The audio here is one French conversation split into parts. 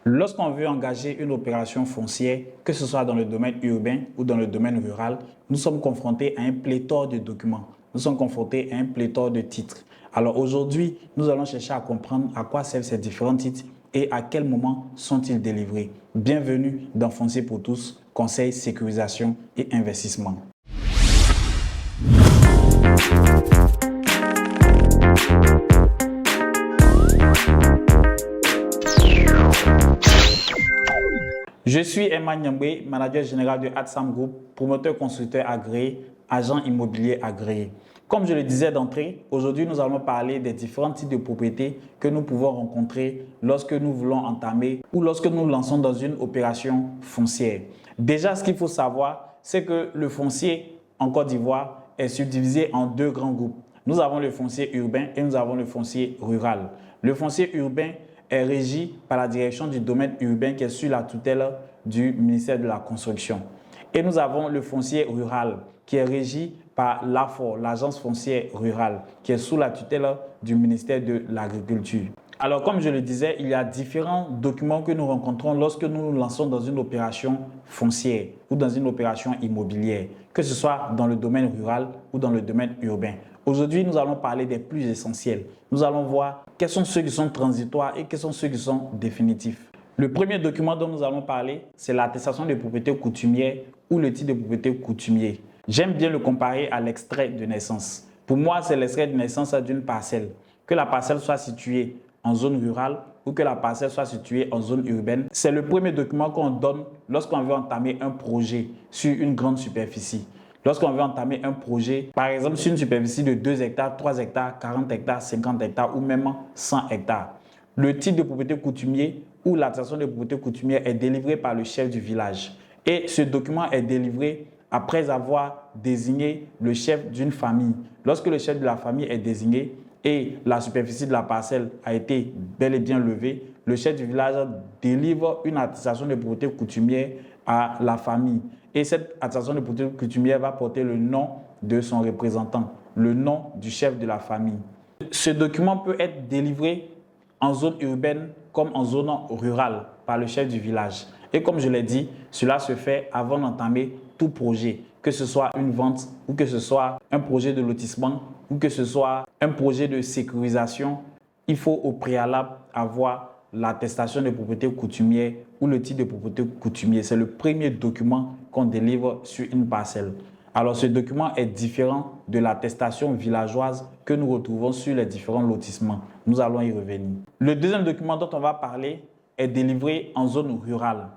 Lorsqu'on veut engager une opération foncière, que ce soit dans le domaine urbain ou dans le domaine rural, nous sommes confrontés à un pléthore de documents. Nous sommes confrontés à un pléthore de titres. Alors aujourd'hui, nous allons chercher à comprendre à quoi servent ces différents titres et à quel moment sont-ils délivrés. Bienvenue dans Foncier pour tous, conseil, sécurisation et investissement. Je suis Emma Nyambé, manager général de Adsam Group, promoteur constructeur agréé, agent immobilier agréé. Comme je le disais d'entrée, aujourd'hui nous allons parler des différents types de propriétés que nous pouvons rencontrer lorsque nous voulons entamer ou lorsque nous lançons dans une opération foncière. Déjà, ce qu'il faut savoir, c'est que le foncier en Côte d'Ivoire est subdivisé en deux grands groupes. Nous avons le foncier urbain et nous avons le foncier rural. Le foncier urbain est régi par la direction du domaine urbain qui est sous la tutelle du ministère de la Construction. Et nous avons le foncier rural qui est régi par l'AFOR, l'Agence foncière rurale, qui est sous la tutelle du ministère de l'Agriculture. Alors, comme je le disais, il y a différents documents que nous rencontrons lorsque nous nous lançons dans une opération foncière ou dans une opération immobilière, que ce soit dans le domaine rural ou dans le domaine urbain. Aujourd'hui, nous allons parler des plus essentiels. Nous allons voir quels sont ceux qui sont transitoires et quels sont ceux qui sont définitifs. Le premier document dont nous allons parler, c'est l'attestation de propriété coutumière ou le titre de propriété coutumier. J'aime bien le comparer à l'extrait de naissance. Pour moi, c'est l'extrait de naissance d'une parcelle. Que la parcelle soit située en zone rurale ou que la parcelle soit située en zone urbaine, c'est le premier document qu'on donne lorsqu'on veut entamer un projet sur une grande superficie. Lorsqu'on veut entamer un projet, par exemple sur une superficie de 2 hectares, 3 hectares, 40 hectares, 50 hectares ou même 100 hectares. Le titre de propriété coutumier ou l'attestation de propriété coutumière est délivré par le chef du village. Et ce document est délivré après avoir désigné le chef d'une famille. Lorsque le chef de la famille est désigné et la superficie de la parcelle a été bel et bien levée, le chef du village délivre une attestation de propriété coutumière à la famille. Et cette attestation de propriété coutumière va porter le nom de son représentant, le nom du chef de la famille. Ce document peut être délivré en zone urbaine comme en zone rurale par le chef du village. Et comme je l'ai dit, cela se fait avant d'entamer tout projet, que ce soit une vente ou que ce soit un projet de lotissement ou que ce soit un projet de sécurisation. Il faut au préalable avoir l'attestation de propriété coutumière ou le titre de propriété coutumier. C'est le premier document qu'on délivre sur une parcelle. Alors ce document est différent de l'attestation villageoise que nous retrouvons sur les différents lotissements. Nous allons y revenir. Le deuxième document dont on va parler est délivré en zone rurale.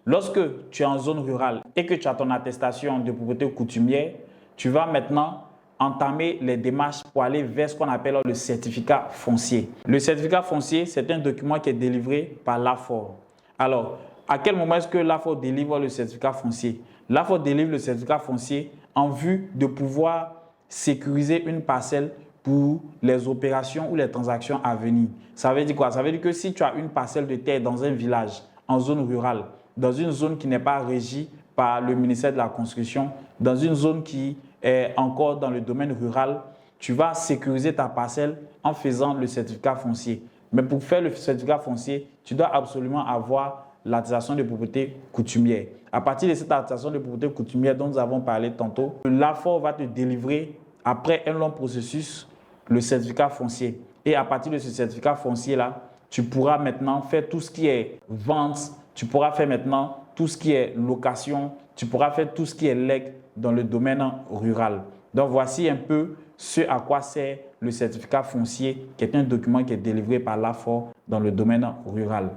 Lorsque tu es en zone rurale et que tu as ton attestation de propriété coutumière, tu vas maintenant entamer les démarches pour aller vers ce qu'on appelle le certificat foncier. Le certificat foncier, c'est un document qui est délivré par l'AFOR. Alors, à quel moment est-ce que l'AFOR délivre le certificat foncier? L'AFOR délivre le certificat foncier en vue de pouvoir sécuriser une parcelle pour les opérations ou les transactions à venir. Ça veut dire quoi? Ça veut dire que si tu as une parcelle de terre dans un village, en zone rurale, dans une zone qui n'est pas régie par le ministère de la Construction, dans une zone qui est encore dans le domaine rural, tu vas sécuriser ta parcelle en faisant le certificat foncier. Mais pour faire le certificat foncier, tu dois absolument avoir l'attestation de propriété coutumière. À partir de cette attestation de propriété coutumière dont nous avons parlé tantôt, l'AFOR va te délivrer, après un long processus, le certificat foncier. Et à partir de ce certificat foncier-là, tu pourras maintenant faire tout ce qui est vente, tu pourras faire maintenant tout ce qui est location, tu pourras faire tout ce qui est legs dans le domaine rural. Donc voici un peu ce à quoi sert le certificat foncier, qui est un document qui est délivré par l'AFOR dans le domaine rural.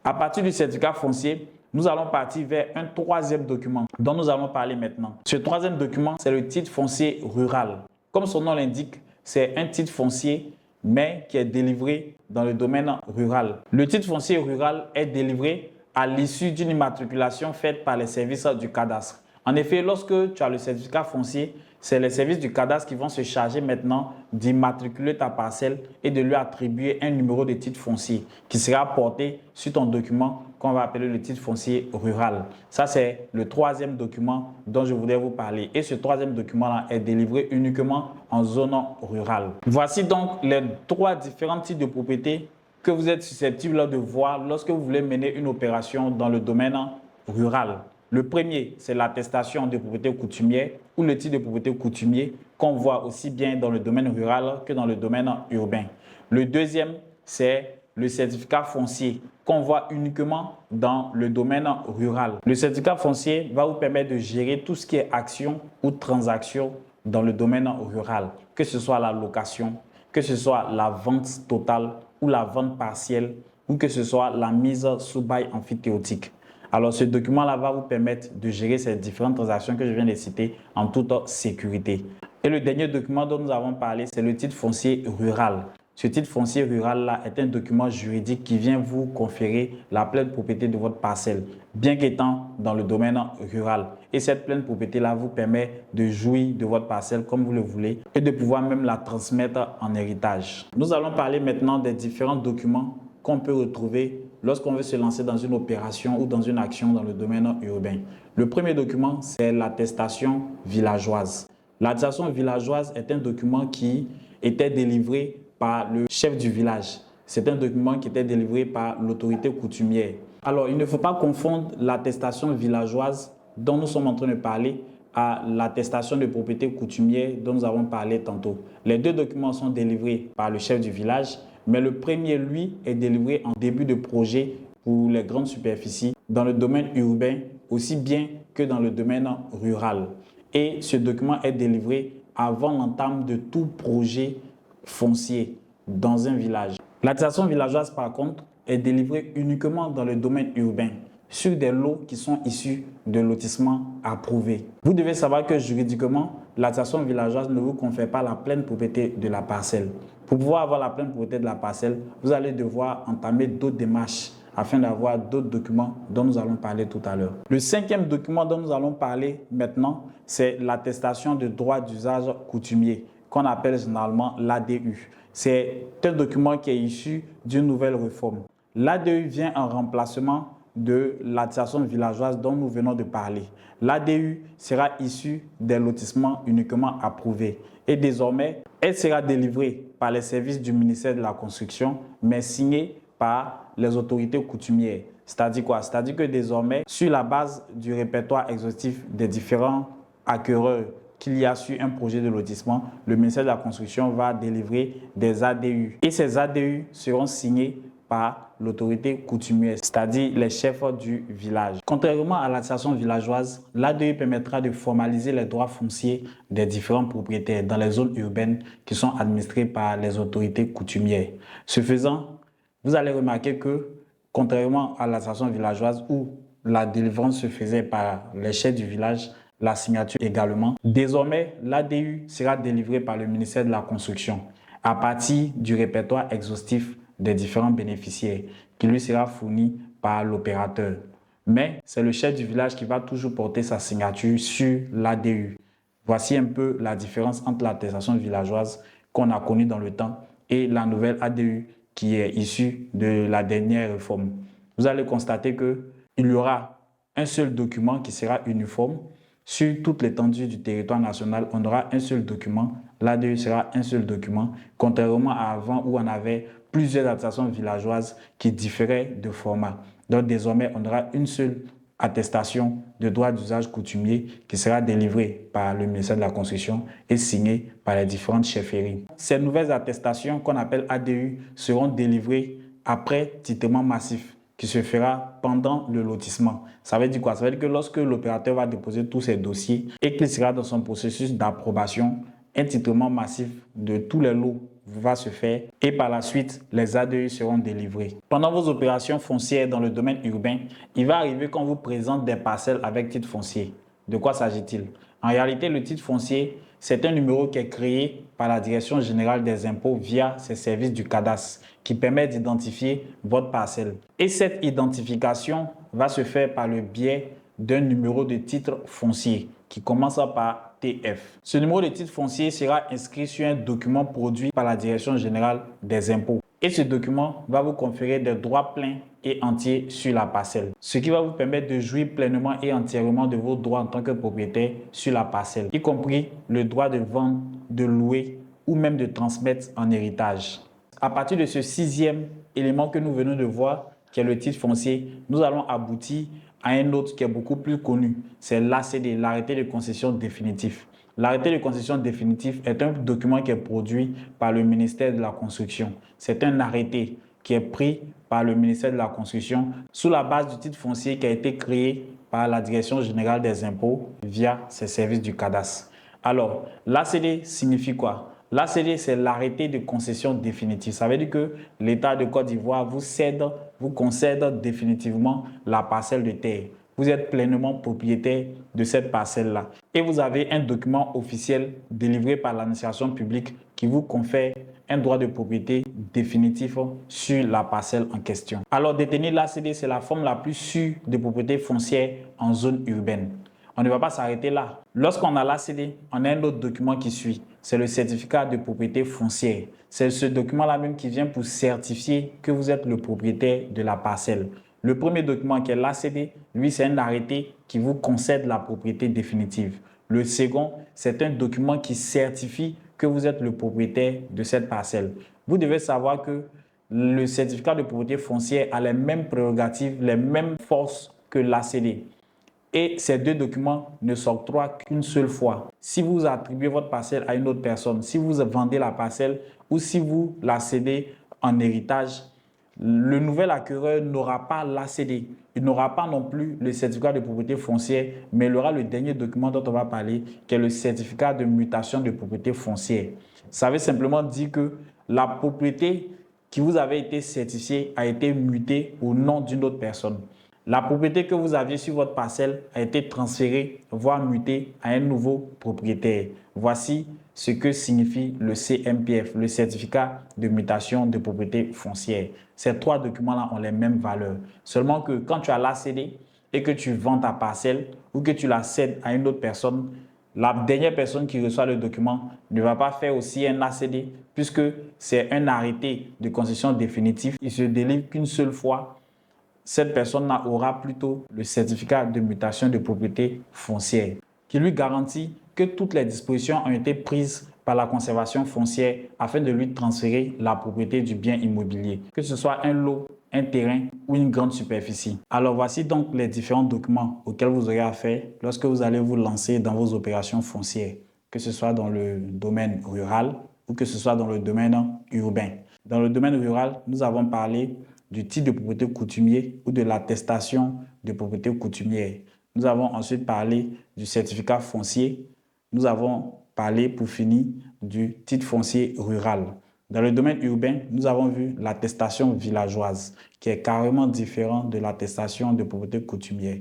À partir du certificat foncier, nous allons partir vers un troisième document dont nous allons parler maintenant. Ce troisième document, c'est le titre foncier rural. Comme son nom l'indique, c'est un titre foncier mais qui est délivré dans le domaine rural. Le titre foncier rural est délivré à l'issue d'une immatriculation faite par les services du cadastre. En effet, lorsque tu as le certificat foncier, c'est les services du cadastre qui vont se charger maintenant d'immatriculer ta parcelle et de lui attribuer un numéro de titre foncier qui sera porté sur ton document qu'on va appeler le titre foncier rural. Ça, c'est le troisième document dont je voudrais vous parler. Et ce troisième document-là est délivré uniquement en zone rurale. Voici donc les trois différents types de propriétés que vous êtes susceptible de voir lorsque vous voulez mener une opération dans le domaine rural. Le premier, c'est l'attestation de propriété coutumière ou le titre de propriété coutumier qu'on voit aussi bien dans le domaine rural que dans le domaine urbain. Le deuxième, c'est le certificat foncier qu'on voit uniquement dans le domaine rural. Le certificat foncier va vous permettre de gérer tout ce qui est action ou transaction dans le domaine rural, que ce soit la location, que ce soit la vente totale ou la vente partielle, ou que ce soit la mise sous bail emphytéotique. Alors, ce document-là va vous permettre de gérer ces différentes transactions que je viens de citer en toute sécurité. Et le dernier document dont nous avons parlé, c'est le titre foncier rural. Ce titre foncier rural-là est un document juridique qui vient vous conférer la pleine propriété de votre parcelle, bien qu'étant dans le domaine rural. Et cette pleine propriété-là vous permet de jouir de votre parcelle comme vous le voulez et de pouvoir même la transmettre en héritage. Nous allons parler maintenant des différents documents qu'on peut retrouver lorsqu'on veut se lancer dans une opération ou dans une action dans le domaine urbain. Le premier document, c'est l'attestation villageoise. L'attestation villageoise est un document qui était délivré par le chef du village. C'est un document qui était délivré par l'autorité coutumière. Alors, il ne faut pas confondre l'attestation villageoise dont nous sommes en train de parler à l'attestation de propriété coutumière dont nous avons parlé tantôt. Les deux documents sont délivrés par le chef du village, mais le premier, lui, est délivré en début de projet pour les grandes superficies dans le domaine urbain, aussi bien que dans le domaine rural. Et ce document est délivré avant l'entame de tout projet foncier dans un village. L'attestation villageoise, par contre, est délivrée uniquement dans le domaine urbain, sur des lots qui sont issus de lotissements approuvés. Vous devez savoir que juridiquement, l'attestation villageoise ne vous confère pas la pleine propriété de la parcelle. Pour pouvoir avoir la pleine propriété de la parcelle, vous allez devoir entamer d'autres démarches afin d'avoir d'autres documents dont nous allons parler tout à l'heure. Le cinquième document dont nous allons parler maintenant, c'est l'attestation de droit d'usage coutumier, qu'on appelle généralement l'ADU. C'est un document qui est issu d'une nouvelle réforme. L'ADU vient en remplacement de l'attestation villageoise dont nous venons de parler. L'ADU sera issue des lotissements uniquement approuvés et désormais, elle sera délivrée par les services du ministère de la Construction, mais signée par les autorités coutumières. C'est-à-dire quoi? C'est-à-dire que désormais, sur la base du répertoire exhaustif des différents acquéreurs qu'il y a sur un projet de lotissement, le ministère de la Construction va délivrer des ADU. Et ces ADU seront signés par l'autorité coutumière, c'est-à-dire les chefs du village. Contrairement à l'attestation villageoise, l'ADU permettra de formaliser les droits fonciers des différents propriétaires dans les zones urbaines qui sont administrées par les autorités coutumières. Ce faisant, vous allez remarquer que, contrairement à l'attestation villageoise où la délivrance se faisait par les chefs du village, la signature également, désormais, l'ADU sera délivrée par le ministère de la Construction à partir du répertoire exhaustif des différents bénéficiaires qui lui sera fourni par l'opérateur. Mais c'est le chef du village qui va toujours porter sa signature sur l'ADU. Voici un peu la différence entre l'attestation villageoise qu'on a connue dans le temps et la nouvelle ADU qui est issue de la dernière réforme. Vous allez constater qu'il y aura un seul document qui sera uniforme. Sur toute l'étendue du territoire national, on aura un seul document. L'ADU sera un seul document, contrairement à avant où on avait plusieurs attestations villageoises qui différaient de format. Donc désormais, on aura une seule attestation de droit d'usage coutumier qui sera délivrée par le ministère de la Construction et signée par les différentes chefferies. Ces nouvelles attestations qu'on appelle ADU seront délivrées après titrement massif qui se fera pendant le lotissement. Ça veut dire quoi? Ça veut dire que lorsque l'opérateur va déposer tous ses dossiers et qu'il sera dans son processus d'approbation, un titrement massif de tous les lots va se faire et par la suite, les ADU seront délivrés. Pendant vos opérations foncières dans le domaine urbain, il va arriver qu'on vous présente des parcelles avec titre foncier. De quoi s'agit-il? En réalité, le titre foncier, c'est un numéro qui est créé par la Direction générale des impôts via ses services du cadastre qui permet d'identifier votre parcelle. Et cette identification va se faire par le biais d'un numéro de titre foncier qui commence par TF. Ce numéro de titre foncier sera inscrit sur un document produit par la Direction générale des impôts. Et ce document va vous conférer des droits pleins et entiers sur la parcelle, ce qui va vous permettre de jouir pleinement et entièrement de vos droits en tant que propriétaire sur la parcelle, y compris le droit de vendre, de louer ou même de transmettre en héritage. À partir de ce sixième élément que nous venons de voir, qui est le titre foncier, nous allons aboutir à un autre qui est beaucoup plus connu. C'est l'ACD, l'arrêté de concession définitif. L'arrêté de concession définitif est un document qui est produit par le ministère de la Construction. C'est un arrêté qui est pris par le ministère de la Construction sous la base du titre foncier qui a été créé par la Direction générale des impôts via ses services du cadastre. Alors, l'ACD signifie quoi? L'ACD, c'est l'arrêté de concession définitive. Ça veut dire que l'État de Côte d'Ivoire vous concède définitivement la parcelle de terre. Vous êtes pleinement propriétaire de cette parcelle-là. Et vous avez un document officiel délivré par l'administration publique qui vous confère un droit de propriété définitif sur la parcelle en question. Alors, détenir l'ACD, c'est la forme la plus sûre de propriété foncière en zone urbaine. On ne va pas s'arrêter là. Lorsqu'on a l'ACD, on a un autre document qui suit. C'est le certificat de propriété foncière. C'est ce document-là même qui vient pour certifier que vous êtes le propriétaire de la parcelle. Le premier document qui est l'ACD, lui, c'est un arrêté qui vous concède la propriété définitive. Le second, c'est un document qui certifie que vous êtes le propriétaire de cette parcelle. Vous devez savoir que le certificat de propriété foncière a les mêmes prérogatives, les mêmes forces que l'ACD. Et ces deux documents ne s'octroient qu'une seule fois. Si vous attribuez votre parcelle à une autre personne, si vous vendez la parcelle ou si vous la cédez en héritage, le nouvel acquéreur n'aura pas l'ACD. Il n'aura pas non plus le certificat de propriété foncière, mais il aura le dernier document dont on va parler, qui est le certificat de mutation de propriété foncière. Ça veut simplement dire que la propriété qui vous avait été certifiée a été mutée au nom d'une autre personne. La propriété que vous aviez sur votre parcelle a été transférée, voire mutée à un nouveau propriétaire. Voici ce que signifie le CMPF, le certificat de mutation de propriété foncière. Ces trois documents-là ont les mêmes valeurs. Seulement que quand tu as l'ACD et que tu vends ta parcelle ou que tu la cèdes à une autre personne, la dernière personne qui reçoit le document ne va pas faire aussi un ACD puisque c'est un arrêté de concession définitif. Il se délivre qu'une seule fois. Cette personne aura plutôt le certificat de mutation de propriété foncière qui lui garantit que toutes les dispositions ont été prises par la conservation foncière afin de lui transférer la propriété du bien immobilier, que ce soit un lot, un terrain ou une grande superficie. Alors voici donc les différents documents auxquels vous aurez affaire lorsque vous allez vous lancer dans vos opérations foncières, que ce soit dans le domaine rural ou que ce soit dans le domaine urbain. Dans le domaine rural, nous avons parlé du titre de propriété coutumier ou de l'attestation de propriété coutumière. Nous avons ensuite parlé du certificat foncier. Nous avons parlé, pour finir, du titre foncier rural. Dans le domaine urbain, nous avons vu l'attestation villageoise, qui est carrément différente de l'attestation de propriété coutumière.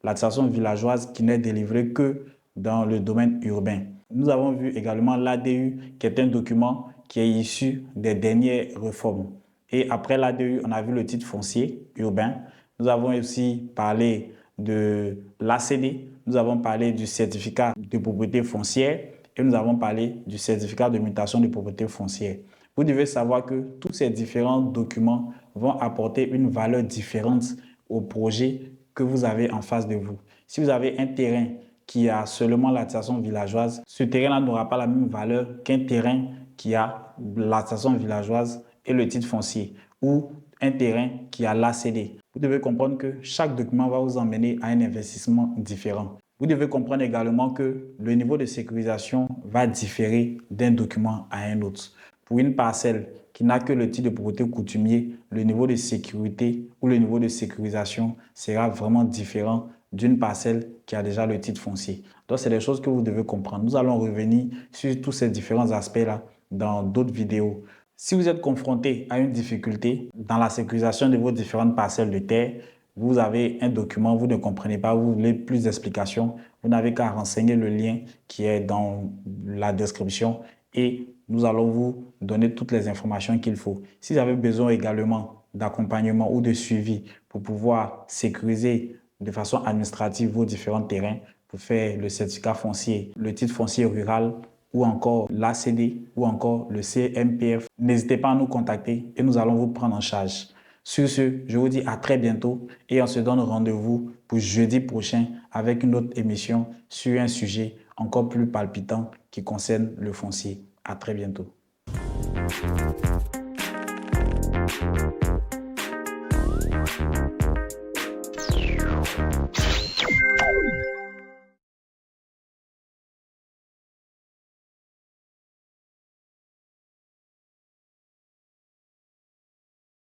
L'attestation villageoise qui n'est délivrée que dans le domaine urbain. Nous avons vu également l'ADU, qui est un document qui est issu des dernières réformes. Et après l'ADU, on a vu le titre foncier urbain. Nous avons aussi parlé de l'ACD. Nous avons parlé du certificat de propriété foncière et nous avons parlé du certificat de mutation de propriété foncière. Vous devez savoir que tous ces différents documents vont apporter une valeur différente au projet que vous avez en face de vous. Si vous avez un terrain qui a seulement l'attestation villageoise, ce terrain-là n'aura pas la même valeur qu'un terrain qui a l'attestation villageoise et le titre foncier ou un terrain qui a l'ACD. Vous devez comprendre que chaque document va vous emmener à un investissement différent. Vous devez comprendre également que le niveau de sécurisation va différer d'un document à un autre. Pour une parcelle qui n'a que le titre de propriété coutumier, le niveau de sécurité ou le niveau de sécurisation sera vraiment différent d'une parcelle qui a déjà le titre foncier. Donc, c'est des choses que vous devez comprendre. Nous allons revenir sur tous ces différents aspects-là dans d'autres vidéos. Si vous êtes confronté à une difficulté dans la sécurisation de vos différentes parcelles de terre, vous avez un document, vous ne comprenez pas, vous voulez plus d'explications, vous n'avez qu'à renseigner le lien qui est dans la description et nous allons vous donner toutes les informations qu'il faut. Si vous avez besoin également d'accompagnement ou de suivi pour pouvoir sécuriser de façon administrative vos différents terrains, pour faire le certificat foncier, le titre foncier rural, ou encore l'ACD ou encore le CMPF, n'hésitez pas à nous contacter et nous allons vous prendre en charge. Sur ce, je vous dis à très bientôt et on se donne rendez-vous pour jeudi prochain avec une autre émission sur un sujet encore plus palpitant qui concerne le foncier. À très bientôt.